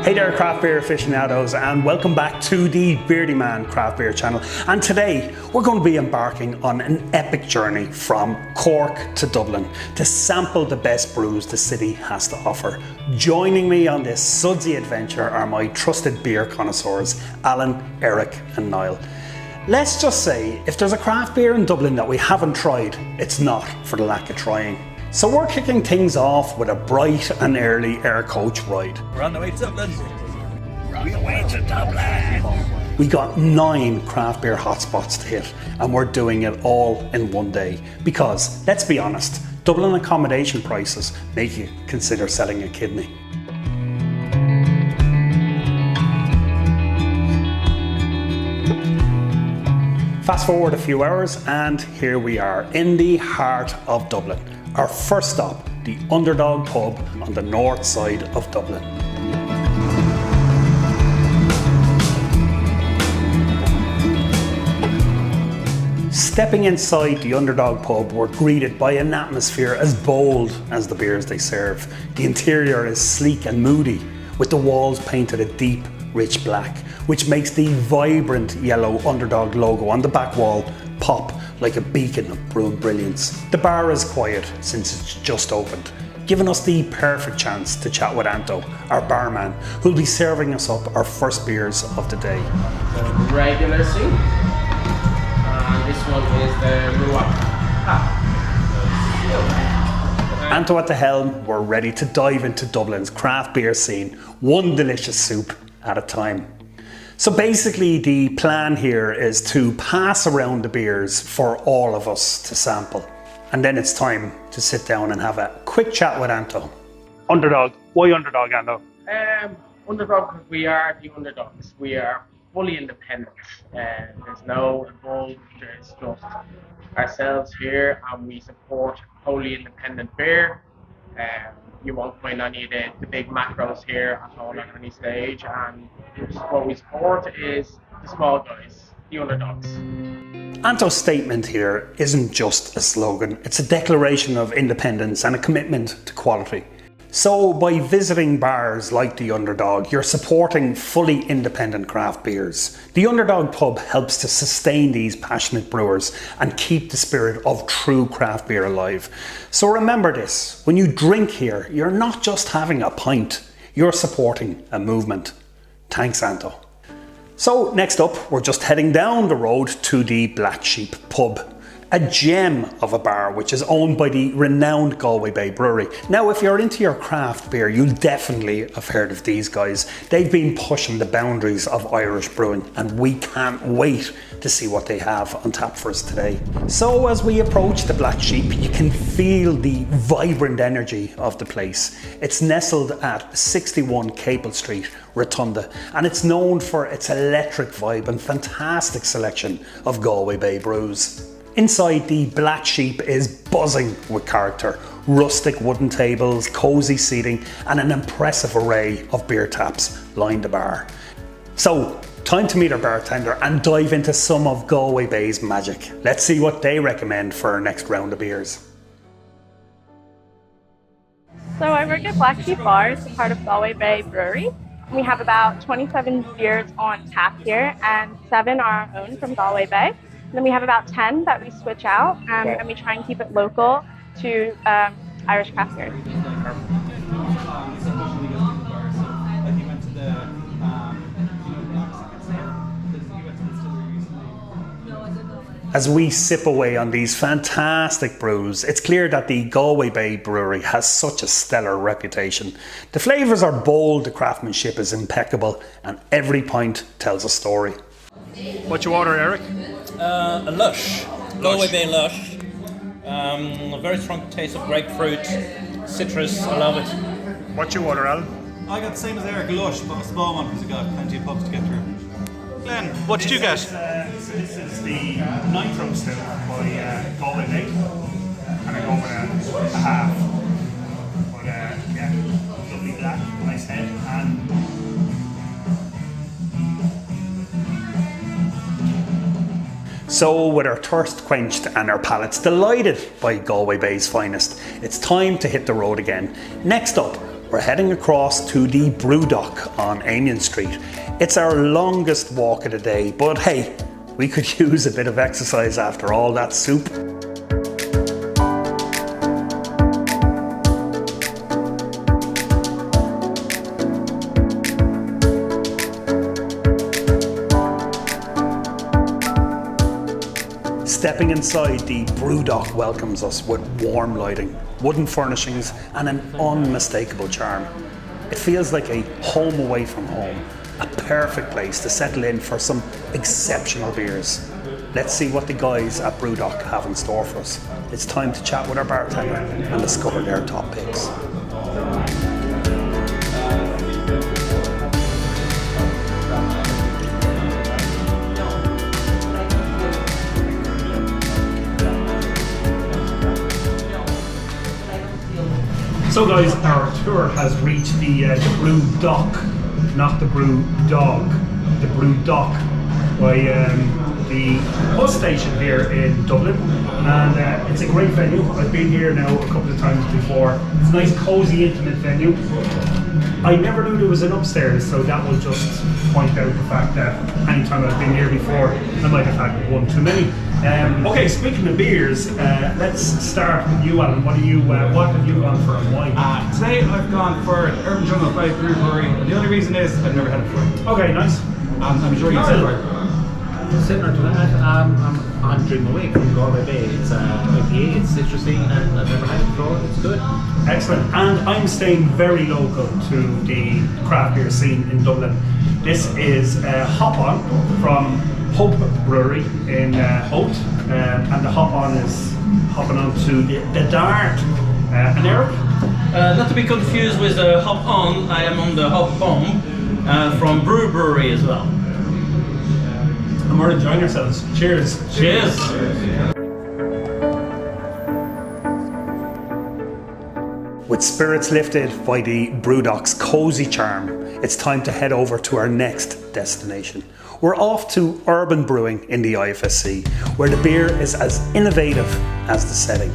Hey there craft beer aficionados, and welcome back to the Beardyman Craft Beer channel. And today we're going to be embarking on an epic journey from Cork to Dublin to sample the best brews the city has to offer. Joining me on this sudsy adventure are my trusted beer connoisseurs, Alan, Eric and Niall. Let's just say, if there's a craft beer in Dublin that we haven't tried, it's not for the lack of trying. So we're kicking things off with a bright and early air coach ride. We're on the way to Dublin. We're on the way to Dublin. We got 9 craft beer hotspots to hit, and we're doing it all in one day. Because, let's be honest, Dublin accommodation prices make you consider selling a kidney. Fast forward a few hours and here we are in the heart of Dublin. Our first stop, the Underdog pub on the north side of Dublin. Stepping inside the Underdog pub, we're greeted by an atmosphere as bold as the beers they serve. The interior is sleek and moody, with the walls painted a deep, rich black, which makes the vibrant yellow Underdog logo on the back wall pop like a beacon of brewing brilliance. The bar is quiet since it's just opened, giving us the perfect chance to chat with Anto, our barman, who'll be serving us up our first beers of the day. The regular soup, and this one is the Brew Dock. Anto at the helm, we're ready to dive into Dublin's craft beer scene, one delicious soup at a time. So basically the plan here is to pass around the beers for all of us to sample. And then it's time to sit down and have a quick chat with Anto. Underdog. Why Underdog, Anto? Underdog, because we are the underdogs. We are fully independent. There's no involved, there's just ourselves here, and we support wholly independent beer. You won't find any of the big macros here at all on any stage, and what we support is the small guys, the underdogs. Anto's statement here isn't just a slogan, it's a declaration of independence and a commitment to quality. So by visiting bars like the Underdog, you're supporting fully independent craft beers. The Underdog pub helps to sustain these passionate brewers and keep the spirit of true craft beer alive. So remember this, when you drink here, you're not just having a pint, you're supporting a movement. Thanks, Anto. So next up, we're just heading down the road to the Black Sheep pub. A gem of a bar which is owned by the renowned Galway Bay Brewery. Now if you're into your craft beer, you'll definitely have heard of these guys. They've been pushing the boundaries of Irish brewing and we can't wait to see what they have on tap for us today. So as we approach the Black Sheep, you can feel the vibrant energy of the place. It's nestled at 61 Capel Street, Rotunda, and it's known for its electric vibe and fantastic selection of Galway Bay brews. Inside, the Black Sheep is buzzing with character. Rustic wooden tables, cosy seating, and an impressive array of beer taps line the bar. So, time to meet our bartender and dive into some of Galway Bay's magic. Let's see what they recommend for our next round of beers. So I work at Black Sheep Bar, it's a part of Galway Bay Brewery. We have about 27 beers on tap here, and 7 are our own from Galway Bay. Then we have about 10 that we switch out, and we try and keep it local to Irish craft beer. As we sip away on these fantastic brews, it's clear that the Galway Bay Brewery has such a stellar reputation. The flavours are bold, the craftsmanship is impeccable, and every pint tells a story. What's your order, Eric? A lush. Galway Bay lush. A very strong taste of grapefruit, citrus, I love it. What's your order, Alan? I got the same as Eric, lush, but a small one because I got plenty of pubs to get through. Glenn, what did you get? This is the Nitro Still by Galway Bay, and I go with a half. But yeah, lovely black, nice head, and so with our thirst quenched and our palates delighted by Galway Bay's finest, it's time to hit the road again. Next up, We're heading across to the Brew Dock on Amiens Street. It's our longest walk of the day, but hey, we could use a bit of exercise after all that soup. Stepping inside, the Brew Dock welcomes us with warm lighting, wooden furnishings and an unmistakable charm. It feels like a home away from home, a perfect place to settle in for some exceptional beers. Let's see what the guys at Brew Dock have in store for us. It's time to chat with our bartender and discover their top picks. So guys, our tour has reached the Brew Dock, not the Brew Dog, the Brew Dock by the bus station here in Dublin, and it's a great venue. I've been here now a couple of times before. It's a nice cozy intimate venue. I never knew there was an upstairs, so that will just point out the fact that anytime I've been here before I might have had one too many. Okay, speaking of beers, let's start with you, Alan. What have you gone for and why? Today I've gone for Urban Jungle by Brewery, and the only reason is I've never had it before. Okay, nice. I'm sure you've seen it. Similar to that, I'm Dream Away from Galway Bay. It's IPA, it's citrusy, and I've never had it before. It's good. Excellent. And I'm staying very local to the craft beer scene in Dublin. This is Hop On from Hope Brewery in Oath, and the Hop On is hopping on to the Dart. And Eric? Not to be confused with Hop On, I am on the Hop Bomb from Brew Brewery as well. And we're enjoying ourselves. Cheers. Cheers. With spirits lifted by the Brew Dock's cozy charm, it's time to head over to our next destination. We're off to Urban Brewing in the IFSC, where the beer is as innovative as the setting.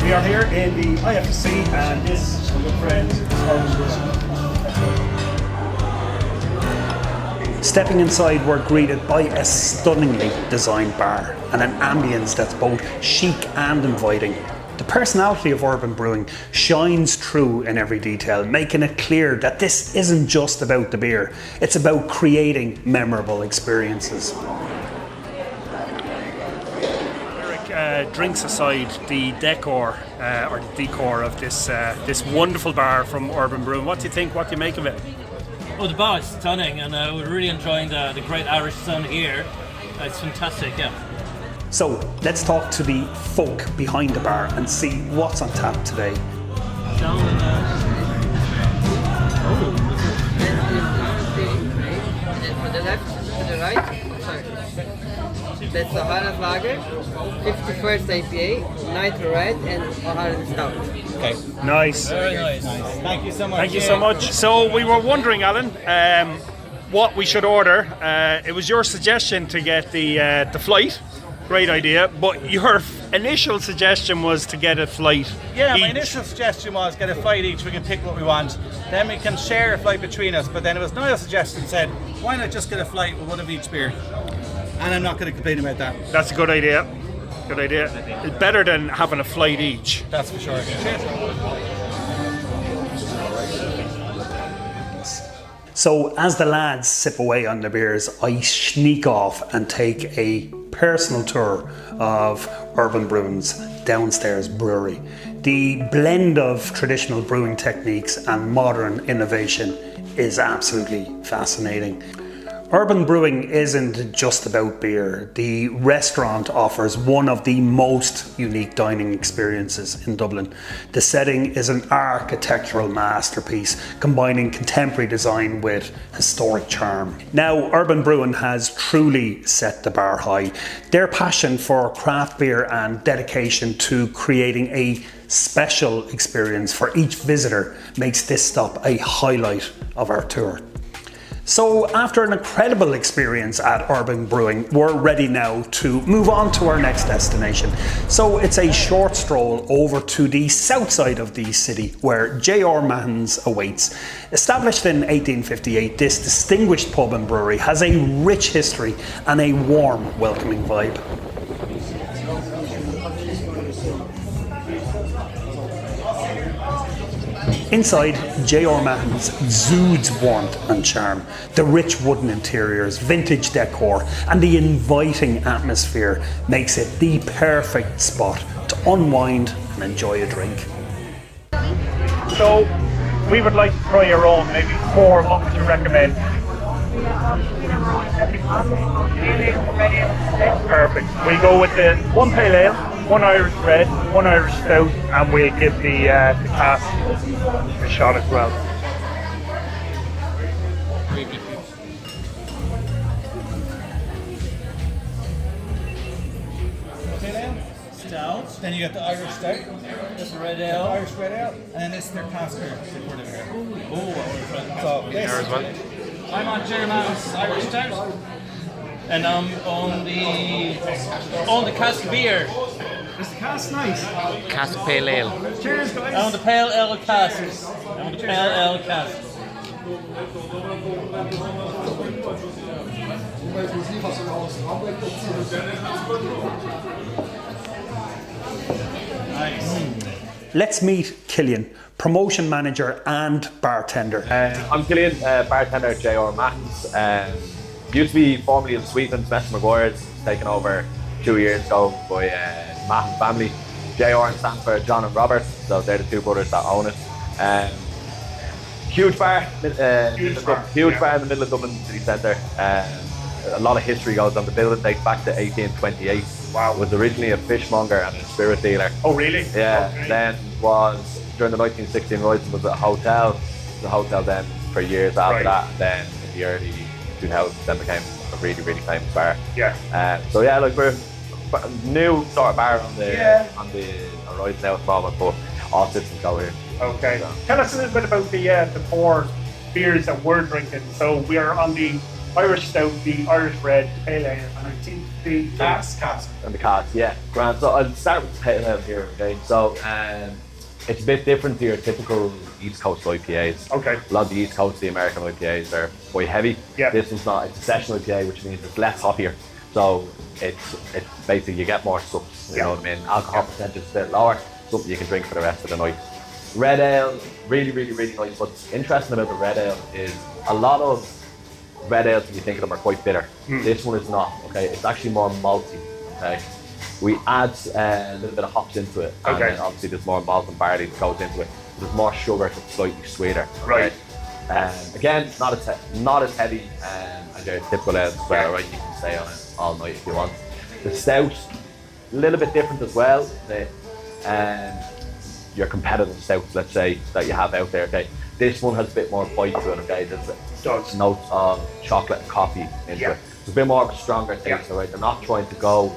We are here in the IFSC, and this, my good friend, is Urban Brewing. Stepping inside, we're greeted by a stunningly designed bar and an ambience that's both chic and inviting. The personality of Urban Brewing shines through in every detail, making it clear that this isn't just about the beer, it's about creating memorable experiences. Eric, drinks aside, the decor of this wonderful bar from Urban Brewing, what do you think, what do you make of it? Oh, the bar is stunning, and we're really enjoying the great Irish sun here. It's fantastic, yeah. So let's talk to the folk behind the bar and see what's on tap today. For the left, to the right, sorry. That's the Highland Lager, 51st IPA, Nitro Red, and Highland Stout. Okay. Nice. Very nice. Thank you so much. Thank you so much. So we were wondering, Alan, what we should order. It was your suggestion to get the flight. Great idea, but your initial suggestion was to get a flight Yeah, each. my initial suggestion was get a flight each, we can pick what we want. Then we can share a flight between us, but then it was Niall's suggestion, said, why not just get a flight with one of each beer? And I'm not going to complain about that. That's a good idea. Good idea. It's better than having a flight each. That's for sure. So as the lads sip away on the beers, I sneak off and take a personal tour of Urban Brewing's downstairs brewery. The blend of traditional brewing techniques and modern innovation is absolutely fascinating. Urban Brewing isn't just about beer. The restaurant offers one of the most unique dining experiences in Dublin. The setting is an architectural masterpiece, combining contemporary design with historic charm. Now, Urban Brewing has truly set the bar high. Their passion for craft beer and dedication to creating a special experience for each visitor makes this stop a highlight of our tour. So after an incredible experience at Urban Brewing, we're ready now to move on to our next destination. So it's a short stroll over to the south side of the city where J.R. Mahons awaits. Established in 1858, this distinguished pub and brewery has a rich history and a warm, welcoming vibe. Inside, J.R. Mahons exudes warmth and charm. The rich wooden interiors, vintage decor, and the inviting atmosphere makes it the perfect spot to unwind and enjoy a drink. So, we would like to try your own, maybe 4, what would you recommend? Perfect. We go with the 1 pale ale, 1 Irish red, 1 Irish stout, and we'll give the Cassidy a shot as well. Stout. Then you got the Irish stout. This is red ale. Irish red ale. And then this is their cask beer. So I'm on German's Irish stout. and on the cask beer. Is the cask nice? Cask pale ale. Cheers, guys. On the pale ale cask. On the pale ale cask. Let's meet Killian, promotion manager and bartender. I'm Killian, bartender at J.R. Mahons. Used to be formerly in Sweetlands, Mestre Maguire's, taken over 2 years ago by Mahon family. J.R. stands for John and Robert, so they're the 2 brothers that own it. Huge bar, huge bar in the middle of Dublin City Centre. A lot of history goes on. The building dates back to 1828. Wow. It was originally a fishmonger and a spirit dealer. Oh, really? Yeah. Okay. Then was during the 1916 riots was a hotel. The hotel then for years after that. And then in the early 2000s, then became a really, really famous bar. Yeah. So yeah, like we're a new sort of bar on the rise now at the moment, but all systems go here. Okay. So. Tell us a little bit about the 4 beers that we're drinking. So we are on the Irish stout, the Irish red, pale ale, and I think the cask. And the cask, yeah. Grand. So I'll start with the pale ale here, okay? So it's a bit different to your typical East Coast IPAs. Okay. A lot of the East Coast, the American IPAs are quite heavy. Yeah. This one's not. It's a session IPA, which means it's less hoppier. So it's basically you get more subs. You know what I mean? Alcohol percentage is a bit lower. Something you can drink for the rest of the night. Red ale, really, really, really nice. What's interesting about the red ale is a lot of red ales, when you think of them, are quite bitter. This one is not, okay? It's actually more malty, okay? We add a little bit of hops into it. And then obviously there's more malt and barley that goes into it. There's more sugar, so it's slightly sweeter. Okay? Right. Again, not as heavy as your typical ale as well, right? You can stay on it all night if you want. The stout, a little bit different as well. Your competitive stouts, let's say, that you have out there, okay? This one has a bit more bite to it, okay? There's notes of chocolate and coffee into it. It's a bit more of a stronger taste, right? They're not trying to go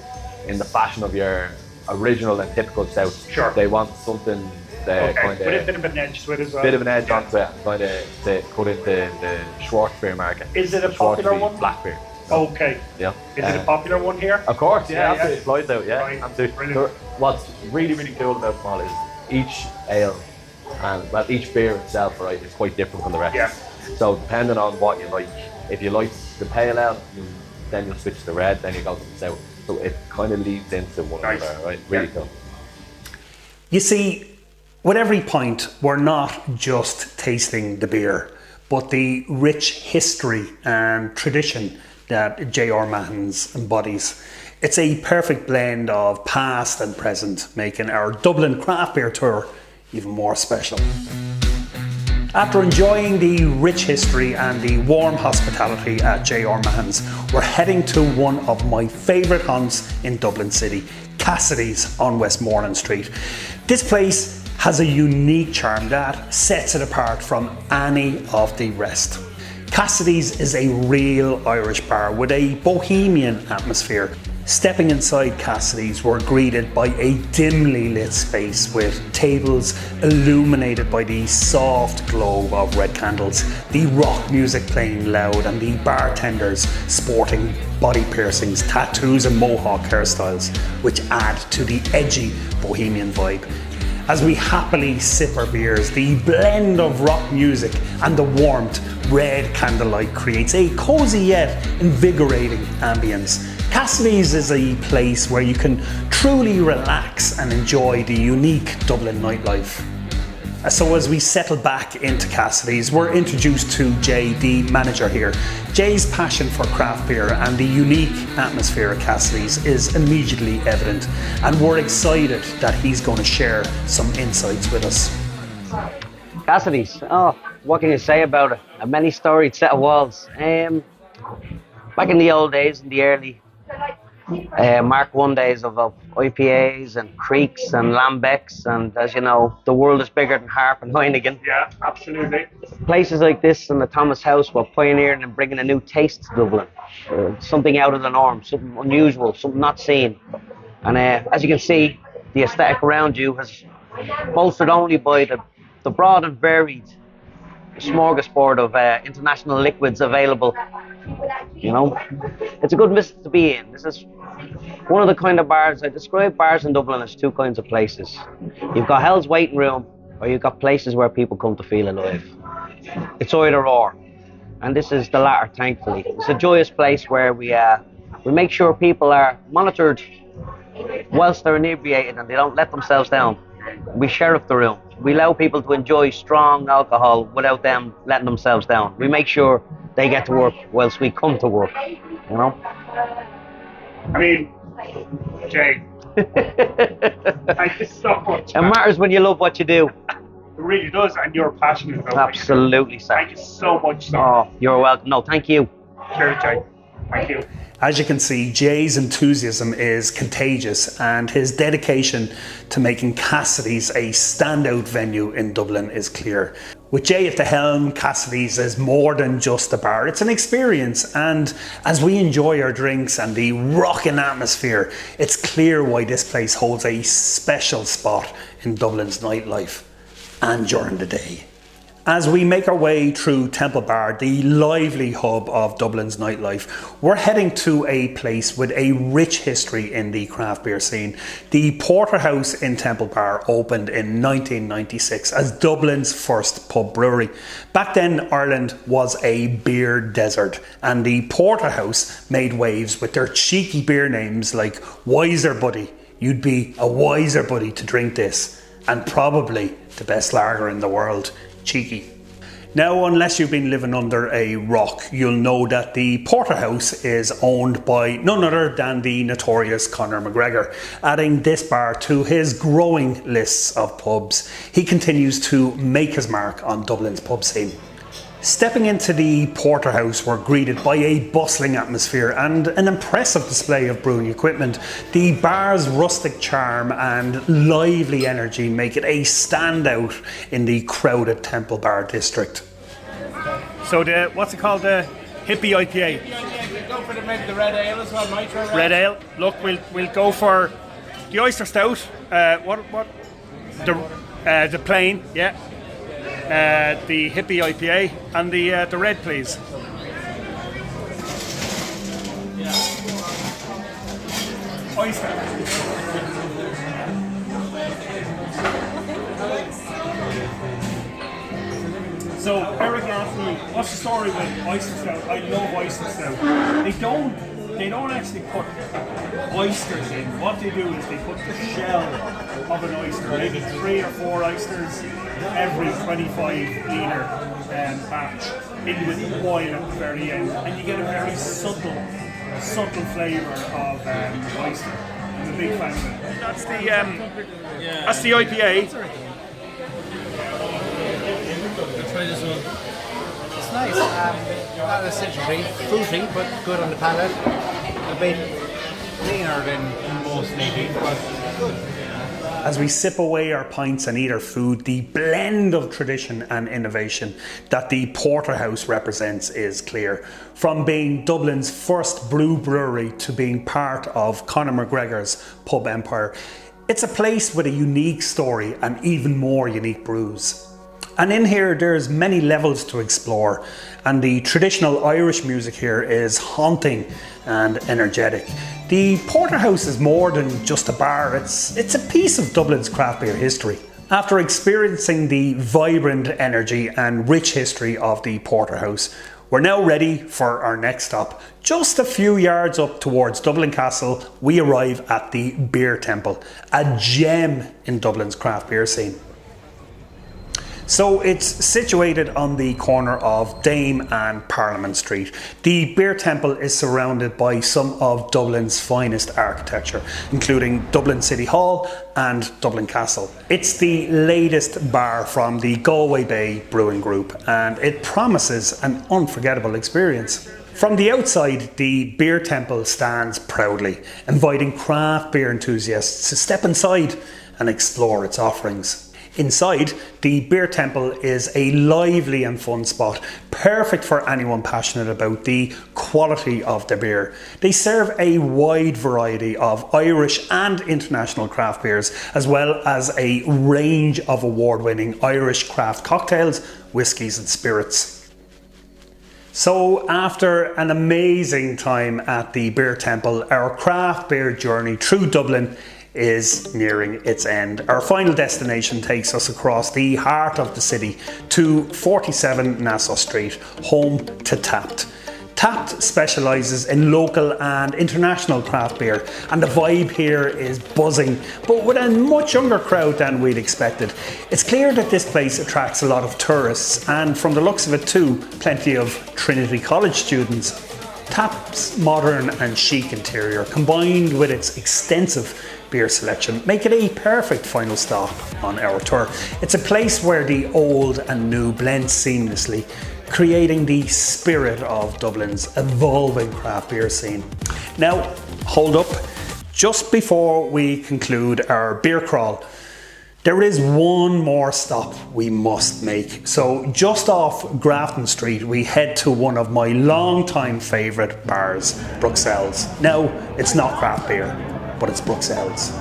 in the fashion of your original and typical stouts. Sure. They want something kind of... With a bit of an edge to it as well. Bit of an edge onto it, kind of to put into the Schwartz beer market. Is it a popular one? Black beer. Okay. Yeah. Is it a popular one here? Of course, absolutely. Flies out, Right. absolutely. Brilliant. What's really, really cool about them all is each ale and each beer itself, right, is quite different from the rest. Yeah. So depending on what you like, if you like the pale ale, then you'll switch to the red, then you go to the stout. So it kind of leads into one another, right? Really cool. You see, with every pint, we're not just tasting the beer, but the rich history and tradition that J.R. Mahons embodies. It's a perfect blend of past and present, making our Dublin Craft Beer Tour even more special. After enjoying the rich history and the warm hospitality at J.R. Mahons, we're heading to one of my favourite haunts in Dublin City, Cassidy's on Westmoreland Street. This place has a unique charm that sets it apart from any of the rest. Cassidy's is a real Irish bar with a bohemian atmosphere. Stepping inside Cassidy's, we're greeted by a dimly lit space with tables illuminated by the soft glow of red candles, the rock music playing loud, and the bartenders sporting body piercings, tattoos and mohawk hairstyles, which add to the edgy bohemian vibe. As we happily sip our beers, the blend of rock music and the warmth red candlelight creates a cozy yet invigorating ambience. Cassidy's is a place where you can truly relax and enjoy the unique Dublin nightlife. So as we settle back into Cassidy's, we're introduced to Jay, the manager here. Jay's passion for craft beer and the unique atmosphere at Cassidy's is immediately evident, and we're excited that he's going to share some insights with us. Cassidy's, oh, what can you say about it? A many storied set of walls. Back in the old days, in the early Mark 1 days of IPAs and Creeks and Lambics, and as you know, the world is bigger than Harp and Heineken. Yeah, absolutely. Places like this and the Thomas House were pioneering and bringing a new taste to Dublin. Something out of the norm, something unusual, something not seen. And as you can see, the aesthetic around you is bolstered only by the broad and varied smorgasbord of international liquids available. You know, it's a good business to be in. This is one of the kind of bars, I describe bars in Dublin as two kinds of places. You've got Hell's Waiting Room, or you've got places where people come to feel alive. It's either or, and this is the latter, thankfully. It's a joyous place where we make sure people are monitored whilst they're inebriated and they don't let themselves down. We sheriff the room. We allow people to enjoy strong alcohol without them letting themselves down. We make sure they get to work whilst we come to work, you know? I mean, Jay, thank you so much. It matters when you love what you do. It really does, and you're passionate about it. Absolutely, sir. Thank you so much, sir. Oh, you're welcome. No, thank you. Cheers, Jay. Thank you. As you can see, Jay's enthusiasm is contagious, and his dedication to making Cassidy's a standout venue in Dublin is clear. With Jay at the helm, Cassidy's is more than just a bar, it's an experience, and as we enjoy our drinks and the rocking atmosphere, it's clear why this place holds a special spot in Dublin's nightlife and during the day. As we make our way through Temple Bar, the lively hub of Dublin's nightlife, we're heading to a place with a rich history in the craft beer scene. The Porterhouse in Temple Bar opened in 1996 as Dublin's first pub brewery. Back then, Ireland was a beer desert, and the Porterhouse made waves with their cheeky beer names like Wiser Buddy. You'd be a wiser buddy to drink this, and probably the best lager in the world. Cheeky. Now, unless you've been living under a rock, you'll know that the Porterhouse is owned by none other than the notorious Conor McGregor. Adding this bar to his growing lists of pubs, he continues to make his mark on Dublin's pub scene. Stepping into the Porterhouse, we're greeted by a bustling atmosphere and an impressive display of brewing equipment. The bar's rustic charm and lively energy make it a standout in the crowded Temple Bar district. So what's it called, the hippie IPA? Go for the red ale as well, nitro Red ale. Look, we'll go for the oyster stout. The plain, yeah. The hippie IPA and the red, please. Oyster. So Eric asked me, what's the story with oyster stout? I love oyster stout. They don't actually put oysters in. What they do is they put the shell of an oyster, maybe 3 or 4 oysters every 25 litre batch, in with oil at the very end, and you get a very subtle flavour of oyster. I'm a big fan of it. That's the IPA. Let's try this one. It's nice. Not essentially fruity, but good on the palate. A bit cleaner than most maybe, but good. As we sip away our pints and eat our food, the blend of tradition and innovation that the Porterhouse represents is clear. From being Dublin's first brew brewery to being part of Conor McGregor's pub empire, it's a place with a unique story and even more unique brews. And in here, there's many levels to explore, and the traditional Irish music here is haunting and energetic. The Porterhouse is more than just a bar, it's a piece of Dublin's craft beer history. After experiencing the vibrant energy and rich history of the Porterhouse, we're now ready for our next stop. Just a few yards up towards Dublin Castle, we arrive at the Beer Temple, a gem in Dublin's craft beer scene. So it's situated on the corner of Dame and Parliament Street. The Beer Temple is surrounded by some of Dublin's finest architecture, including Dublin City Hall and Dublin Castle. It's the latest bar from the Galway Bay Brewing Group, and it promises an unforgettable experience. From the outside, the Beer Temple stands proudly, inviting craft beer enthusiasts to step inside and explore its offerings. Inside, the Beer Temple is a lively and fun spot, perfect for anyone passionate about the quality of their beer. They serve a wide variety of Irish and international craft beers, as well as a range of award-winning Irish craft cocktails, whiskies and spirits. So after an amazing time at the Beer Temple, our craft beer journey through Dublin is nearing its end. Our final destination takes us across the heart of the city to 47 Nassau Street, home to Tapped. Tapped specialises in local and international craft beer, and the vibe here is buzzing, but with a much younger crowd than we'd expected. It's clear that this place attracts a lot of tourists, and from the looks of it too, plenty of Trinity College students. Tapped's modern and chic interior, combined with its extensive beer selection, make it a perfect final stop on our tour. It's a place where the old and new blend seamlessly, creating the spirit of Dublin's evolving craft beer scene. Now, hold up. Just before we conclude our beer crawl, there is one more stop we must make. So just off Grafton Street, we head to one of my long-time favourite bars, Bruxelles. Now, it's not craft beer, but it's Bruxelles.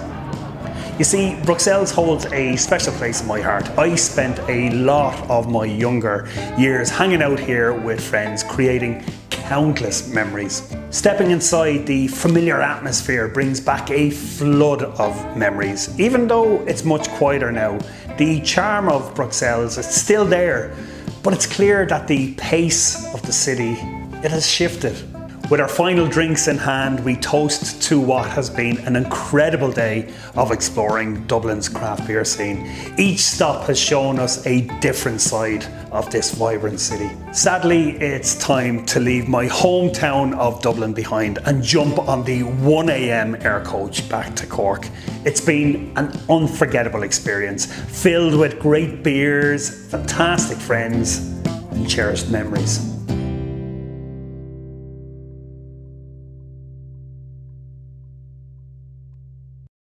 You see, Bruxelles holds a special place in my heart. I spent a lot of my younger years hanging out here with friends, creating countless memories. Stepping inside, the familiar atmosphere brings back a flood of memories. Even though it's much quieter now, the charm of Bruxelles is still there, but it's clear that the pace of the city, it has shifted. With our final drinks in hand, we toast to what has been an incredible day of exploring Dublin's craft beer scene. Each stop has shown us a different side of this vibrant city. Sadly, it's time to leave my hometown of Dublin behind and jump on the 1 AM air coach back to Cork. It's been an unforgettable experience, filled with great beers, fantastic friends, and cherished memories.